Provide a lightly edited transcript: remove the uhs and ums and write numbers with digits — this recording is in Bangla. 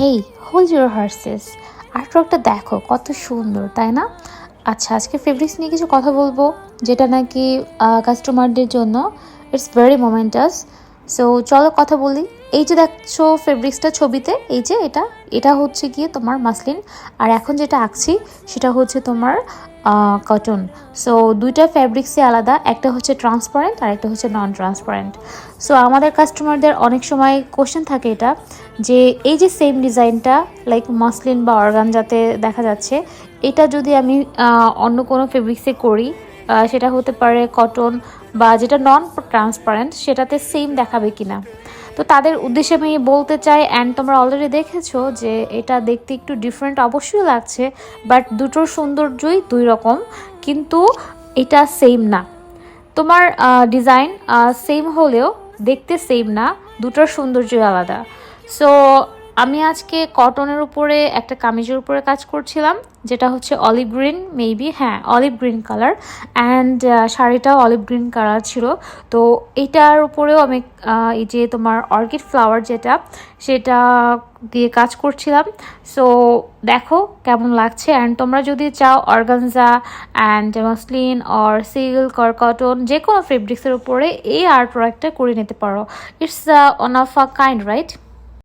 Hey, hold your horses. আর্টওয়ার্কটা দেখো কত সুন্দর, তাই না? আচ্ছা, আজকে ফেব্রিক্স নিয়ে কিছু কথা বলবো, যেটা নাকি কাস্টমারদের জন্য ইটস ভেরি মোমেন্টাস। সো চলো কথা বলি। এই যে দেখছো ফেব্রিক্সটা ছবিতে, এই যে এটা এটা হচ্ছে গিয়ে তোমার মাসলিন, আর এখন যেটা আঁকছি সেটা হচ্ছে তোমার কটন। সো দুইটা ফ্যাব্রিক্সই আলাদা, একটা হচ্ছে ট্রান্সপারেন্ট আর একটা হচ্ছে নন ট্রান্সপারেন্ট। সো আমাদের কাস্টমারদের অনেক সময় কোশ্চেন থাকে এটা, যে এই যে সেম ডিজাইনটা লাইক মসলিন বা অর্গানজাতে দেখা যাচ্ছে, এটা যদি আমি অন্য কোনো ফেব্রিক্সে করি, সেটা হতে পারে কটন বা যেটা নন ট্রান্সপারেন্ট, সেটাতে সেম দেখাবে কিনা। তো তাদের উদ্দেশ্যে আমি বলতে চাই, অ্যান্ড তোমরা অলরেডি দেখেছো যে এটা দেখতে একটু ডিফারেন্ট অবশ্যই লাগছে, বাট দুটোর সৌন্দর্যই দুই রকম, কিন্তু এটা সেম না। তোমার ডিজাইন সেম হলেও দেখতে সেম না, দুটোর সৌন্দর্যই আলাদা। সো আমি আজকে কটনের উপরে একটা কামিজের উপরে কাজ করছিলাম, যেটা হচ্ছে অলিভ গ্রিন, মেবি হ্যাঁ অলিভ গ্রিন কালার, অ্যান্ড শাড়িটাও অলিভ গ্রিন কালার ছিল। তো এটার উপরেও আমি এই যে তোমার অর্কিড ফ্লাওয়ার যেটা, সেটা দিয়ে কাজ করছিলাম। সো দেখো কেমন লাগছে। অ্যান্ড তোমরা যদি চাও organza and muslin or silk or cotton যে কোনো ফেব্রিক্সের উপরে এই আর্ট ওয়ার্কটা করে নিতে পারো। It's one of a kind, right?